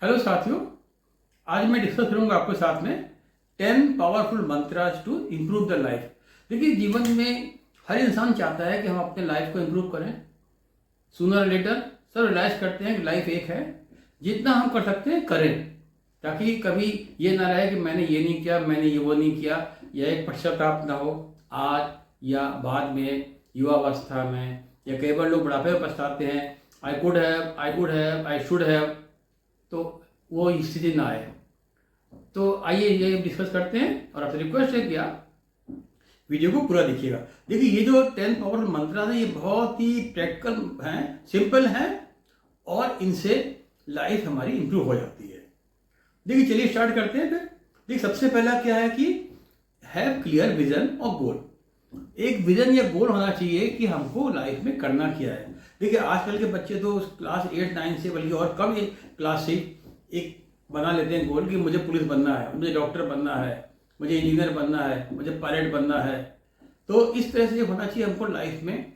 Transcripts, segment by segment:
Hello साथियों, आज मैं डिस्कस करूंगा आपके साथ में 10 powerful mantras to improve the life. देखिए, जीवन में हर इंसान चाहता है कि हम अपने लाइफ को इम्प्रूव करें। सूनर लेटर सब रियलाइज करते हैं कि लाइफ एक है, जितना हम कर सकते हैं करें, ताकि कभी ये ना रहे कि मैंने ये नहीं किया, मैंने ये वो नहीं किया, या एक पश्चाताप ना हो आज या बाद में, युवावस्था में, या कई बार लोग बुढ़ापे में पछताते हैं, I could have, I could have, I should have, तो वो स्थिति ना आए। तो आइए ये डिस्कस करते हैं, और आपसे रिक्वेस्ट है कि आप वीडियो को पूरा देखिएगा। देखिए, ये जो 10 पावरफुल मंत्र है ये बहुत ही प्रैक्टिकल हैं, सिंपल हैं, और इनसे लाइफ हमारी इंप्रूव हो जाती है। देखिए, चलिए स्टार्ट करते हैं। फिर देखिए, सबसे पहला क्या है कि हैव क्लियर विजन और गोल। एक विजन या गोल होना चाहिए कि हमको लाइफ में करना क्या है। देखिए, आजकल के बच्चे तो क्लास 8, 9 से, बल्कि और कम क्लास से एक बना लेते हैं गोल कि मुझे पुलिस बनना है, मुझे डॉक्टर बनना है, मुझे इंजीनियर बनना है, मुझे पायलट बनना है। तो इस तरह से होना चाहिए हमको लाइफ में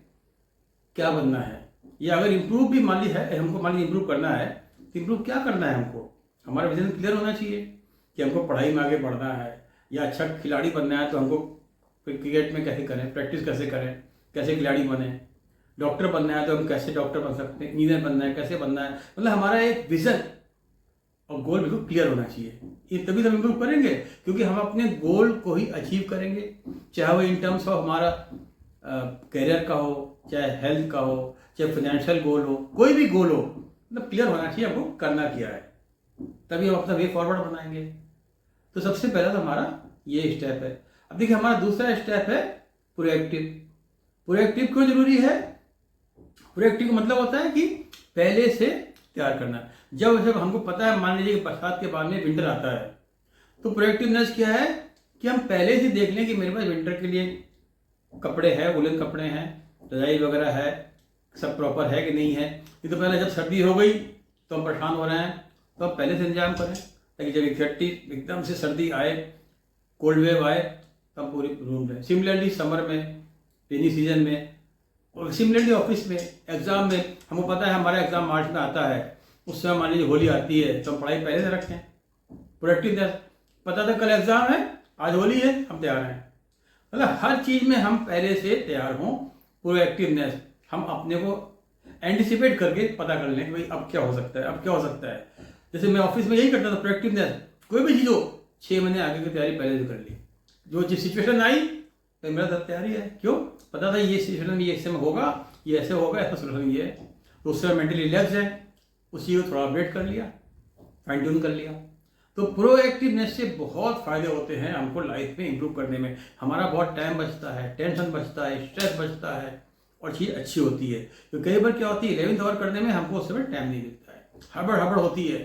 क्या बनना है। या अगर इम्प्रूव भी मान ली है, हमको मान ली इम्प्रूव करना है, तो इम्प्रूव क्या करना है हमको, हमारा विजन क्लियर होना चाहिए कि हमको पढ़ाई में आगे बढ़ना है, या अच्छा खिलाड़ी बनना है तो हमको क्रिकेट में कैसे करें, प्रैक्टिस कैसे करें, कैसे खिलाड़ी बने। डॉक्टर बनना है तो हम कैसे डॉक्टर बन सकते हैं, इंजीनियर बनना है कैसे बनना है। मतलब हमारा एक विजन और गोल बिल्कुल क्लियर होना चाहिए। ये तभी तो हम इम्प्रूव करेंगे, क्योंकि हम अपने गोल को ही अचीव करेंगे, चाहे वो इन टर्म्स ऑफ हमारा करियर का हो, चाहे हेल्थ का हो, चाहे फाइनेंशियल गोल हो, कोई भी गोल हो, मतलब क्लियर होना चाहिए हमको करना क्या है, तभी हम अपना वे फॉरवर्ड बनाएंगे। तो सबसे पहला तो हमारा ये स्टेप है। अब देखिए, हमारा दूसरा स्टेप है प्रोएक्टिव। प्रोएक्टिव क्यों जरूरी है? प्रोएक्टिव का मतलब होता है कि पहले से तैयार करना। जब हमको पता है, मान लीजिए कि बरसात के बाद में विंटर आता है, तो प्रोएक्टिवनेस क्या है कि हम पहले से देख लें कि मेरे पास विंटर के लिए कपड़े हैं, वुलन कपड़े हैं, रजाई वगैरह है, सब प्रॉपर है कि नहीं है। ये तो पहले जब सर्दी हो गई तो हम परेशान हो रहे हैं, तो हम पहले से इंतजाम करें, ताकि जब एकदम से सर्दी आए, कोल्ड वेव आए, तब पूरी रूम में। सिमिलरली समर में, रेनी सीजन में, और सिमिलरली ऑफिस में, एग्जाम में, हमको पता है हमारा एग्जाम मार्च में आता है, उस समय मान लीजिए होली आती है, तो हम पढ़ाई पहले से रखें। प्रोडक्टिवनेस, पता था कल एग्जाम है, आज होली है, हम तैयार हैं। मतलब हर चीज़ में हम पहले से तैयार हों। प्रोएक्टिवनेस, हम अपने को एंटिसिपेट करके पता कर लें कि भाई अब क्या हो सकता है, अब क्या हो सकता है। जैसे मैं ऑफिस में यही करता था, प्रोएक्टिवनेस, कोई भी चीज़ हो 6 महीने आगे की तैयारी पहले से कर ली। जो जिस सिचुएशन आई तो मेरा सब तैयारी है। क्यों? पता था ये सिचुएशन ये ऐसे में होगा, ये ऐसे होगा, ऐसा सोल्यूशन ये है, तो उससे मेंटली रिलैक्स है, उसी को थोड़ा अपडेट कर लिया, फाइन ट्यून कर लिया। तो प्रोएक्टिवनेस से बहुत फायदे होते हैं हमको लाइफ में इंप्रूव करने में। हमारा बहुत टाइम बचता है, टेंशन बचता है, स्ट्रेस बचता है, और चीज़ अच्छी होती है। तो कई बार क्या होती है, 11th आवर करने में हमको उस समय टाइम नहीं मिलता है, हड़बड़ हड़बड़ होती है,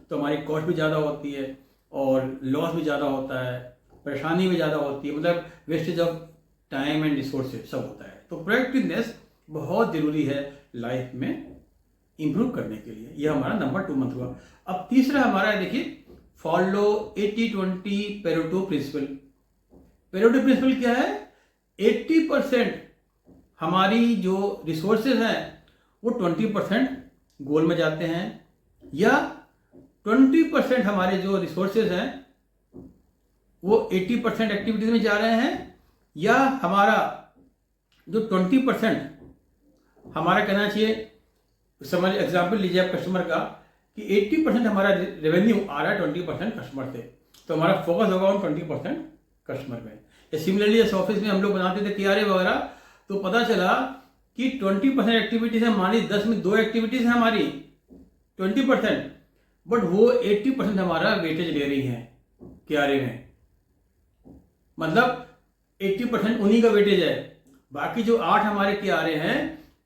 तो हमारी कॉस्ट भी ज़्यादा होती है, और लॉस भी ज़्यादा होता है, परेशानी भी ज़्यादा होती है, मतलब wastage of time and resources सब होता है। तो प्रोएक्टिवनेस बहुत ज़रूरी है लाइफ में इंप्रूव करने के लिए। यह हमारा नंबर 2 मंत्र हुआ। अब तीसरा हमारा है, देखिए, follow 80-20 Pareto principle. Pareto principle क्या है? 80% हमारी जो रिसोर्सेज हैं वो 20% गोल में जाते हैं, या 20% हमारे जो रिसोर्सेज हैं वो 80% एक्टिविटीज में जा रहे हैं, या हमारा जो 20% हमारा कहना चाहिए, समझ एग्जाम्पल लीजिए आप कस्टमर का, कि 80% हमारा रेवेन्यू आ रहा है 20% कस्टमर से, तो हमारा फोकस होगा उन 20% कस्टमर में। या सिमिलरली इस ऑफिस में हम लोग बनाते थे KRA वगैरह, तो पता चला कि 20% एक्टिविटीज है हमारी, 10 में 2 एक्टिविटीज है हमारी 20%, बट वो 80% हमारा वेटेज ले रही है KRA में। मतलब 80% उन्हीं का वेटेज है, बाकी जो 8 हमारे KRA हैं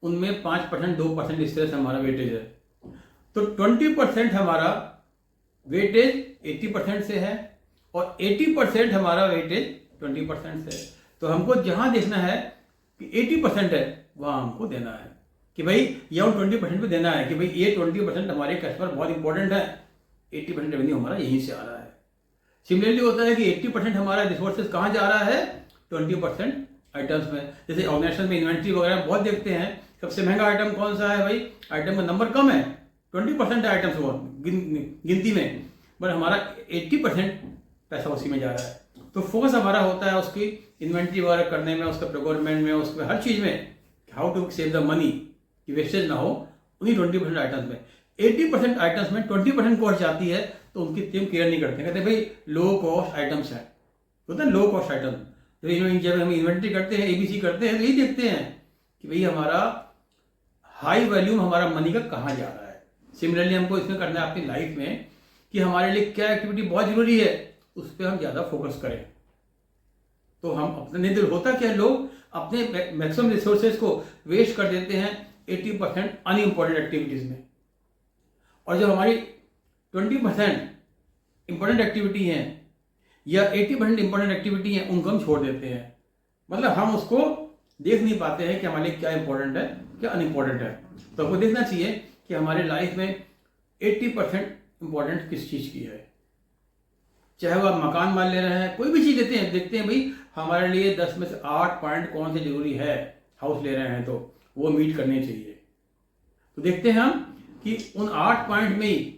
उनमें 5%, 2% इस तरह से हमारा वेटेज है। तो 20% हमारा वेटेज 80% से है, और 80% हमारा वेटेज 20% से है। तो हमको जहां देखना है कि 80% है, वहां हमको देना है कि भाई ये 20% पे देना है कि भाई ये 20% हमारे कस्टमर बहुत इंपॉर्टेंट है, 80% रेवेन्यू हमारा यहीं से आ रहा है। सिमिलरली होता है कि 80% हमारा रिसोर्सेज कहाँ जा रहा है? 20% आइटम्स में। जैसे ऑर्गेनाइजेशन में इन्वेंट्री वगैरह बहुत देखते हैं, सबसे महंगा आइटम कौन सा है भाई? आइटम का नंबर कम है, 20% आइटम्स हुआ गिनती में, बट हमारा 80% पैसा उसी में जा रहा है। तो फोकस हमारा होता है उसकी इन्वेंट्री वगैरह करने में, उसका प्रोक्योरमेंट में, उसमें हर चीज़ में, how to save the money कि वेस्टेज ना हो, उन्हीं 20% आइटम्स में। 80% आइटम्स में 20% कॉस्ट जाती है, तो उनकी टीम केयर नहीं करते, कहते भाई लो कॉस्ट आइटम्स है, होता है लो कॉस्ट आइटम। जब हम इन्वेंट्री करते हैं, ABC करते हैं, तो यही देखते हैं कि भाई हमारा हाई वैल्यूम हमारा मनी का कहाँ जा रहा है। सिमिलरली हमको इसमें करना है अपनी लाइफ में कि हमारे लिए क्या एक्टिविटी बहुत जरूरी है, उस पर हम ज़्यादा फोकस करें। तो हम अपने नहीं, होता क्या, लोग अपने मैक्सिमम रिसोर्सेज को वेस्ट कर देते हैं 80% अनइम्पॉर्टेंट एक्टिविटीज़ में, और जो हमारी 20% इंपॉर्टेंट एक्टिविटी हैं या 80% इंपॉर्टेंट एक्टिविटी हैं, उनको हम छोड़ देते हैं। मतलब हम उसको देख नहीं पाते हैं कि हमारे लिए क्या इंपॉर्टेंट है, क्या अनइम्पॉर्टेंट है। तो हमको देखना चाहिए कि हमारे लाइफ में 80% इंपॉर्टेंट किस चीज़ की है। चाहे वो आप मकान मान ले रहे हैं, कोई भी चीज़ लेते हैं, देखते हैं भाई हमारे लिए 10 में से 8 पॉइंट कौन से जरूरी है। हाउस ले रहे हैं तो वो मीट करने चाहिए। तो देखते हैं हम कि उन 8 पॉइंट में ही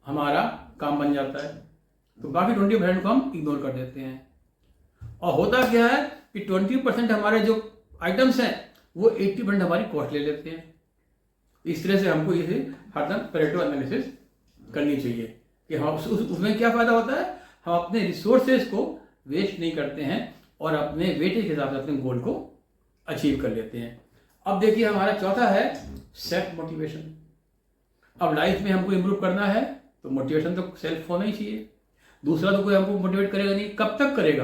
हमारा काम बन जाता है, तो बाकी 20% को हम इग्नोर कर देते हैं। और होता क्या है कि 20% हमारे जो आइटम्स हैं वो 80% हमारी कॉस्ट ले लेते हैं। इस तरह से हमको ये हरदम पेरेटो एनालिसिस करनी चाहिए कि हम उसमें क्या फायदा होता है, हम अपने रिसोर्सेज को वेस्ट नहीं करते हैं और अपने वेटेज के हिसाब से अपने गोल को अचीव कर लेते हैं। अब देखिए हमारा चौथा है सेल्फ मोटिवेशन। अब लाइफ में हमको इम्प्रूव करना है तो मोटिवेशन तो सेल्फ होना ही चाहिए। दूसरा तो कोई हमको मोटिवेट करेगा नहीं, कब तक करेगा?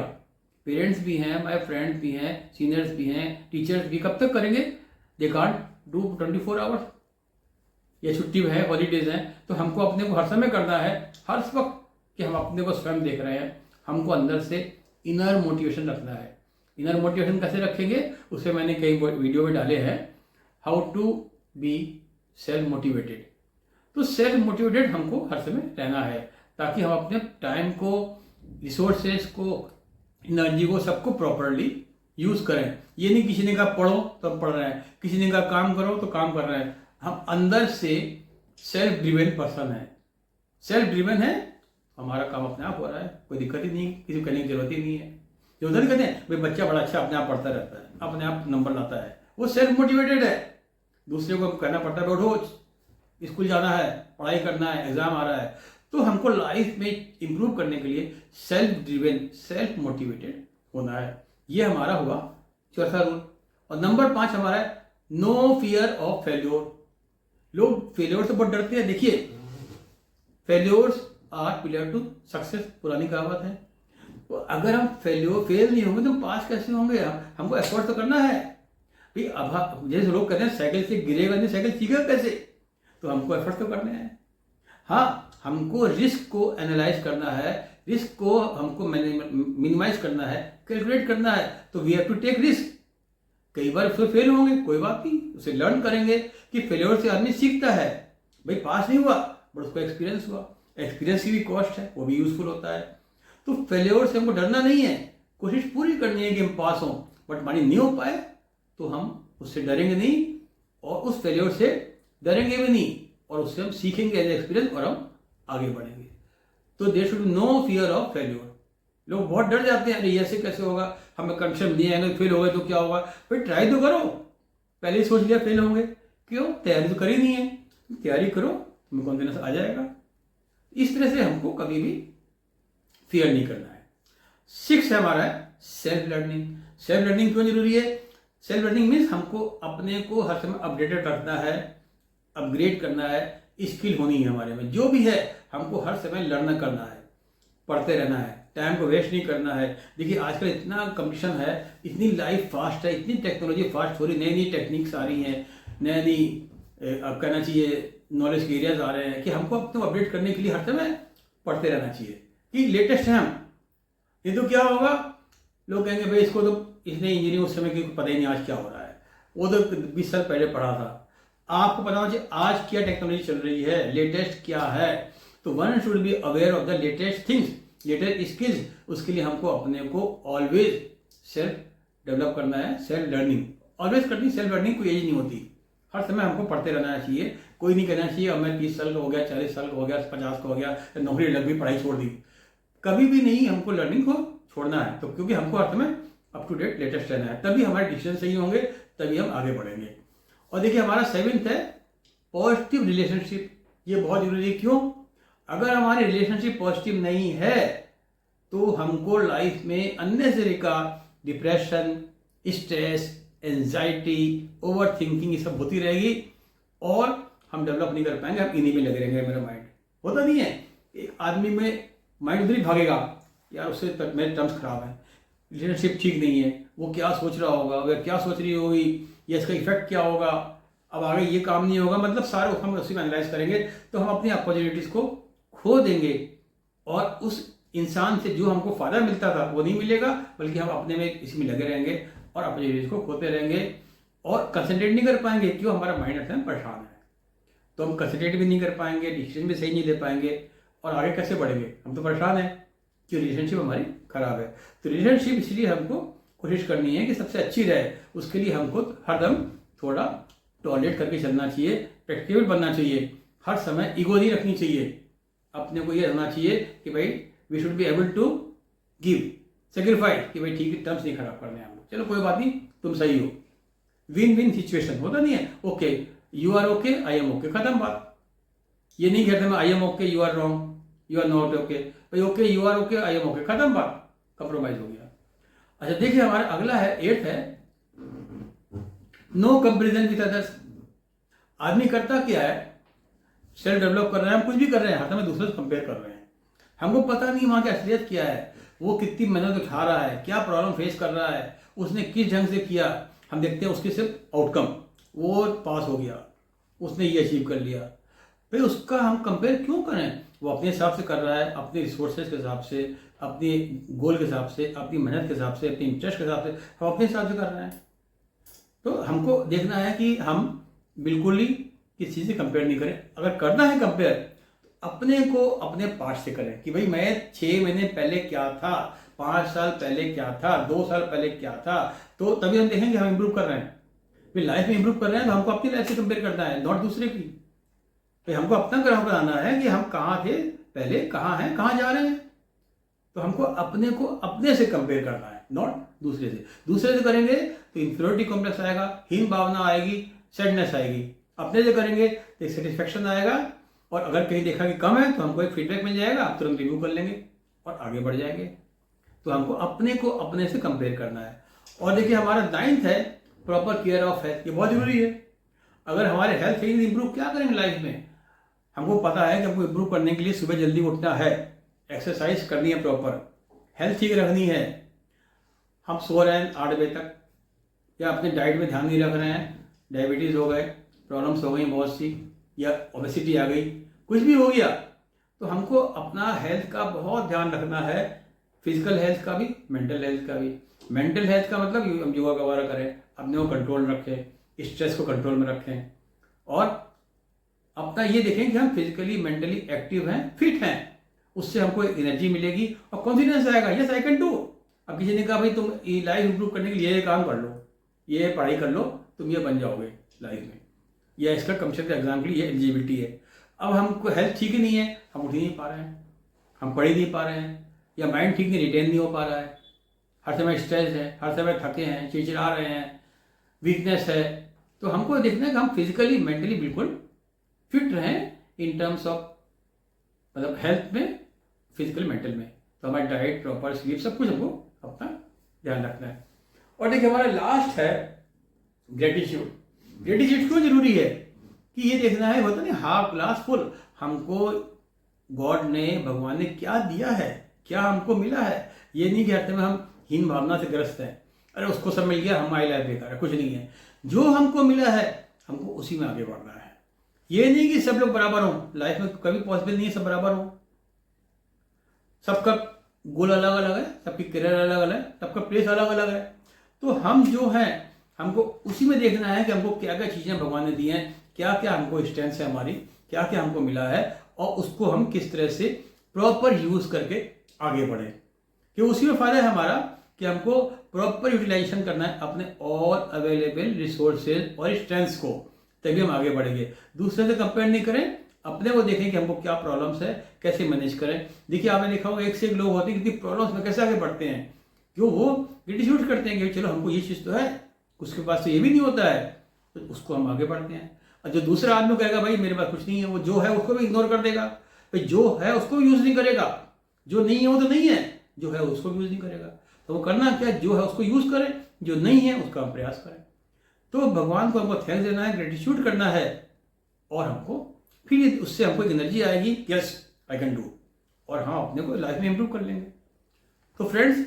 पेरेंट्स भी हैं, हमारे फ्रेंड्स भी हैं, सीनियर्स भी हैं, टीचर्स भी, कब तक करेंगे? They can't do 24 hours. या छुट्टी है, हॉलीडेज हैं, तो हमको अपने को हर समय करना है, हर वक्त कि हम अपने को स्वयं देख रहे हैं। हमको अंदर से इनर मोटिवेशन रखना है। इनर मोटिवेशन कैसे रखेंगे, उसे मैंने कई वीडियो में डाले हैं, how to be self motivated. तो सेल्फ मोटिवेटेड हमको हर समय रहना है, ताकि हम अपने टाइम को, रिसोर्सेज को, एनर्जी को, सबको प्रॉपरली यूज करें। ये नहीं किसी ने कहा पढ़ो तो हम पढ़ रहे हैं, किसी ने कहा काम करो तो काम कर रहे हैं। हम अंदर से सेल्फ ड्रिवन पर्सन है। सेल्फ ड्रिवन है, हमारा काम अपने आप हो रहा है, कोई दिक्कत ही नहीं, किसी को करने की जरूरत ही नहीं है। जो उधर कहते हैं भाई बच्चा बड़ा अच्छा अपने आप पढ़ता रहता है, अपने आप नंबर लाता है, वो सेल्फ मोटिवेटेड है। दूसरे को कहना पड़ता है बैठो, स्कूल जाना है, पढ़ाई करना है, एग्जाम आ रहा है। तो हमको लाइफ में इंप्रूव करने के लिए सेल्फ ड्रिवन, सेल्फ मोटिवेटेड होना है। ये हमारा हुआ चौथा रूल। और नंबर 5 हमारा है नो फियर ऑफ फेल्योर। लोग फेल्योर से बहुत डरते हैं। देखिए, failures are pillar to success, पुरानी कहावत है। तो अगर हम फेल नहीं होंगे तो पास कैसे होंगे? हमको एफर्ट तो करना है भाई। अब जैसे लोग कहते हैं साइकिल से गिरेगा नहीं, साइकिल सीखेगा कैसे? तो हमको एफर्ट तो करने हैं। हाँ, हमको रिस्क को एनालाइज करना है, रिस्क को हमको मिनिमाइज करना है, कैलकुलेट करना है। तो we have to take risk. कई बार उसमें फेल होंगे, कोई बात नहीं, उसे लर्न करेंगे कि फेलियर से आदमी सीखता है। भाई पास नहीं हुआ बट उसको एक्सपीरियंस हुआ, एक्सपीरियंस की भी कॉस्ट है, वो भी यूजफुल होता है। तो फेलियर से हमको डरना नहीं है, कोशिश पूरी करनी है कि हम पास हों। बट मानी नहीं हो पाए तो हम उससे डरेंगे नहीं और उस फेलियर से डरेंगे भी नहीं, और उससे हम सीखेंगे एज एक्सपीरियंस और हम आगे बढ़ेंगे। तो there should be no fear of failure. लोग बहुत डर जाते हैं, अरे ऐसे कैसे होगा, हमें कंडीशन नहीं आएंगे, फेल हो गए तो क्या होगा? भाई ट्राई तो करो, पहले ही सोच लिया फेल होंगे, क्यों? तैयारी तो करी नहीं है, तैयारी करो, तुम्हें कॉन्फिडेंस आ जाएगा। इस तरह से हमको कभी भी फियर नहीं करना है। 6 है हमारा सेल्फ लर्निंग। सेल्फ लर्निंग क्यों जरूरी है? सेल्फ लर्निंग मीन्स हमको अपने को हर समय अपडेटेड रखना है, अपग्रेड करना है, स्किल होनी है हमारे में। जो भी है हमको हर समय लर्न करना है, पढ़ते रहना है, टाइम को वेस्ट नहीं करना है। देखिए आजकल इतना कंपटीशन है, इतनी लाइफ फास्ट है, इतनी टेक्नोलॉजी फास्ट हो रही, नई नई टेक्निक्स आ रही हैं, नई नई अब कहना चाहिए नॉलेज के एरियाज आ रहे हैं कि हमको अपने अपडेट करने के लिए हर समय पढ़ते रहना चाहिए कि लेटेस्ट है हम। ये तो क्या होगा, लोग कहेंगे भाई इसको तो इसने इंजीनियरिंग उस समय की पता ही नहीं आज क्या हो रहा है, वो तो 20 साल पहले पढ़ा था। आपको पता होना चाहिए आज क्या टेक्नोलॉजी चल रही है, लेटेस्ट क्या है। तो one should be aware of the latest things, latest skills. उसके लिए हमको अपने को ऑलवेज सेल्फ डेवलप करना है, सेल्फ लर्निंग ऑलवेज करनी। सेल्फ लर्निंग कोई एज नहीं होती, हर समय हमको पढ़ते रहना चाहिए। कोई नहीं कहना चाहिए अब मैं 30 साल का हो गया, 40 साल का हो गया, 50 का हो गया, नौकरी लग गई, पढ़ाई छोड़ दी। कभी भी नहीं हमको लर्निंग को छोड़ना है, तो क्योंकि हमको हर समय अप टू डेट लेटेस्ट रहना है, तभी हमारे डिसीजन सही होंगे, तभी हम आगे बढ़ेंगे। और देखिए हमारा 7th है पॉजिटिव रिलेशनशिप। ये बहुत जरूरी है। क्यों? अगर हमारी रिलेशनशिप पॉजिटिव नहीं है तो हमको लाइफ में अननेसेसरी का depression, stress, anxiety, over thinking ये सब होती रहेगी और हम डेवलप नहीं कर पाएंगे, हम इन्हीं में लगे रहेंगे। मेरा माइंड होता नहीं है, एक आदमी में माइंड उधर ही भागेगा, यार उससे तक मेरे टर्म्स खराब है, रिलेशनशिप ठीक नहीं है, वो क्या सोच रहा होगा, वह क्या सोच रही होगी, या इसका इफेक्ट क्या होगा, अब आगे ये काम नहीं होगा, मतलब सारे हम उसी में एनालाइज करेंगे तो हम अपनी अपॉर्चुनिटीज़ को खो देंगे और उस इंसान से जो हमको फ़ायदा मिलता था वो नहीं मिलेगा, बल्कि हम अपने में इसी में लगे रहेंगे और अपॉर्चुनिटीज़ को खोते रहेंगे और कंसंट्रेट नहीं कर पाएंगे। क्यों? हमारा माइंड एकदम परेशान है, तो हम कंसंट्रेट भी नहीं कर पाएंगे, डिसीजन भी सही नहीं ले पाएंगे और आगे कैसे बढ़ेंगे? हम तो परेशान हैं कि रिलेशनशिप हमारी खराब है। तो रिलेशनशिप इसलिए हमको कोशिश करनी है कि सबसे अच्छी रहे, उसके लिए हमको हरदम थोड़ा टॉलरेट करके चलना चाहिए, प्रैक्टिकल बनना चाहिए, हर समय ईगो नहीं रखनी चाहिए। अपने को ये रहना चाहिए कि भाई we should be able to give sacrifice, कि भाई ठीक है टर्म्स नहीं खराब करने हैं, चलो कोई बात नहीं, तुम सही हो, विन विन सिचुएशन होता नहीं है। Okay you are okay, I am okay, खत्म बात। ये नहीं कहते मैं I am okay, you are wrong, you are not okay, भाई okay you are okay, I am okay, खत्म बात, कंप्रोमाइज हो गया। अच्छा देखिए हमारा अगला है 8th है नो कंपेरिजन विद अदर्स। आदमी करता क्या है, सेल्फ डेवलप कर रहे हैं, हम कुछ भी कर रहे हैं, हाथ में दूसरे से कंपेयर कर रहे हैं, हमको पता नहीं वहाँ की असलियत क्या है, वो कितनी मेहनत उठा रहा है, क्या प्रॉब्लम फेस कर रहा है, उसने किस ढंग से किया। हम देखते हैं उसके सिर्फ आउटकम, वो पास हो गया, उसने ये अचीव कर लिया, भाई उसका हम कंपेयर क्यों करें? वो अपने हिसाब से कर रहा है, अपने रिसोर्सेज के हिसाब से, अपने गोल के हिसाब से, अपनी मेहनत के हिसाब से, अपने इंटरेस्ट के हिसाब से, हम अपने हिसाब से कर रहे हैं। तो हमको देखना है कि हम बिल्कुल ही किसी चीज़ से कंपेयर नहीं करें। अगर करना है कंपेयर तो अपने को अपने पास्ट से करें कि भाई मैं 6 महीने पहले क्या था, 5 साल पहले क्या था, 2 साल पहले क्या था, तो तभी हम देखेंगे हम इंप्रूव कर रहे हैं। फिर लाइफ में इंप्रूव कर रहे हैं तो हमको अपनी लाइफ से कंपेयर करना है, नॉट दूसरे की। तो हमको अपना ग्राफ बनाना है कि हम कहाँ थे पहले, कहाँ हैं, कहाँ जा रहे हैं। तो हमको अपने को अपने से कंपेयर करना है, नॉट दूसरे से। दूसरे से करेंगे तो इंफीरियरिटी कॉम्प्लेक्स आएगा, हीन भावना आएगी, सैडनेस आएगी। अपने से करेंगे तो एक सेटिस्फेक्शन आएगा और अगर कहीं देखा कि कम है तो हमको एक फीडबैक मिल जाएगा, आप तुरंत रिव्यू कर लेंगे और आगे बढ़ जाएंगे। तो हमको अपने को अपने से कंपेयर करना है। और देखिए हमारा 9th है प्रॉपर केयर ऑफ हेल्थ। ये बहुत जरूरी है। अगर हमारे हेल्थ सही नहीं इंप्रूव, क्या करेंगे लाइफ में? हमको पता है कि हमको इंप्रूव करने के लिए सुबह जल्दी उठना है, एक्सरसाइज करनी है, प्रॉपर हेल्थ ठीक रखनी है। हम सो रहे हैं 8 बजे तक या अपने डाइट में ध्यान नहीं रख रहे हैं, डायबिटीज़ हो गए, प्रॉब्लम्स हो गई बहुत सी, या ओबेसिटी आ गई, कुछ भी हो गया, तो हमको अपना हेल्थ का बहुत ध्यान रखना है, फिजिकल हेल्थ का भी, मेंटल हेल्थ का भी। मेंटल हेल्थ का मतलब हम योगा वगैरह करें, अपने को कंट्रोल रखें, स्ट्रेस को कंट्रोल में रखें और अपना ये देखें कि हम फिजिकली मेंटली एक्टिव हैं, फिट हैं। उससे हमको एनर्जी मिलेगी और कॉन्फिडेंस आएगा, यस आई कैन डू। अब किसी ने कहा भाई तुम ये लाइफ इंप्रूव करने के लिए ये काम कर लो, ये पढ़ाई कर लो, तुम ये बन जाओगे लाइफ में, या इसका कम से कम एग्जाम के लिए ये एलिजिबिलिटी है। अब हमको हेल्थ ठीक ही नहीं है, हम उठ ही नहीं पा रहे हैं, हम पढ़ ही नहीं पा रहे हैं, या माइंड ठीक नहीं, रिटेन नहीं हो पा रहा है, हर समय स्ट्रेस है, हर समय थके हैं, चिड़चिड़ा रहे हैं, वीकनेस है। तो हमको देखना है कि हम फिजिकली मेंटली बिल्कुल फिट रहें इन टर्म्स ऑफ मतलब हेल्थ में, फिजिकल मेंटल में। तो हमारी डाइट, प्रॉपर स्लीप, सब कुछ हमको अपना ध्यान रखना है। और देखिए हमारा लास्ट है ग्रेटिट्यूड। ग्रेटिट्यूड क्यों जरूरी है कि ये देखना है, होता नहीं हाफ ग्लास फुल, हमको गॉड ने, भगवान ने क्या दिया है, क्या हमको मिला है। ये नहीं कहते में हम हीन भावना से ग्रस्त हैं, अरे उसको सब मिल गया, हमारी लाइफ बेकार है, कुछ नहीं है। जो हमको मिला है हमको उसी में आगे बढ़ना है। ये नहीं कि सब लोग बराबर हों, लाइफ में कभी पॉसिबल नहीं है सब बराबर हों। सबका गोल अलग अलग है, सबकी करियर अलग अलग है, सबका प्लेस अलग अलग है। तो हम जो हैं हमको उसी में देखना है कि हमको क्या क्या चीज़ें भगवान ने दी हैं, क्या क्या हमको स्ट्रेंथ है हमारी, क्या क्या हमको मिला है, और उसको हम किस तरह से प्रॉपर यूज़ करके आगे बढ़ें। कि उसी में फ़ायदा है हमारा कि हमको प्रॉपर यूटिलाइजेशन करना है अपने ऑल अवेलेबल रिसोर्सेज और स्ट्रेंथ्स को, तभी हम आगे बढ़ेंगे। दूसरे से कंपेयर नहीं करें, अपने को देखें कि हमको क्या प्रॉब्लम्स है, कैसे मैनेज करें। देखिए आपने देखा होगा एक से एक लोग होते हैं कितनी प्रॉब्लम्स में कैसे आगे बढ़ते हैं, क्यों वो ग्रेटिट्यूड करते हैं कि चलो हमको ये चीज़ तो है, उसके पास तो ये भी नहीं होता है, तो उसको हम आगे बढ़ते हैं। और जो दूसरा आदमी कहेगा भाई मेरे पास कुछ नहीं है, वो जो है उसको भी इग्नोर कर देगा, भाई जो है उसको यूज़ नहीं करेगा, जो नहीं है वो तो नहीं है, जो है उसको यूज़ नहीं करेगा। तो वो करना क्या, जो है उसको यूज़ करें, जो नहीं है उसका हम प्रयास करें। तो भगवान को हमको थैंक्स देना है, ग्रेटिट्यूड करना है, और हमको फिर उससे हमको एक एनर्जी आएगी, यस आई कैन डू, और हाँ अपने को लाइफ में इंप्रूव कर लेंगे। तो फ्रेंड्स,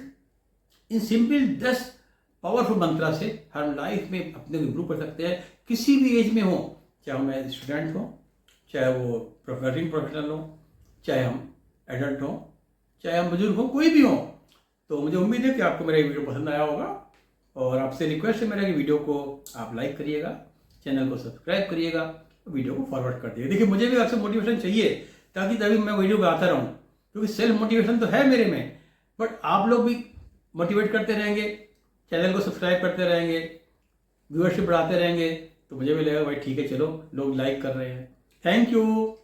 इन सिंपल 10 पावरफुल मंत्रा से हम लाइफ में अपने को इंप्रूव कर सकते हैं, किसी भी एज में हो, चाहे हम स्टूडेंट हो, चाहे वो वर्किंग प्रोफेशनल हो, चाहे हम एडल्ट हो, चाहे हम बुजुर्ग हो, कोई भी हो। तो मुझे उम्मीद है कि आपको मेरा वीडियो पसंद आया होगा, और आपसे रिक्वेस्ट है मेरा कि वीडियो को आप लाइक करिएगा, चैनल को सब्सक्राइब करिएगा, वीडियो को फॉरवर्ड कर दीजिएगा। देखिए मुझे भी आपसे मोटिवेशन चाहिए, ताकि तभी मैं वीडियो बनाता रहूँ, क्योंकि सेल्फ मोटिवेशन तो है मेरे में, बट आप लोग भी मोटिवेट करते रहेंगे, चैनल को सब्सक्राइब करते रहेंगे, व्यूअरशिप बढ़ाते रहेंगे, तो मुझे भी लगेगा भाई ठीक है चलो लोग लाइक कर रहे हैं। Thank you.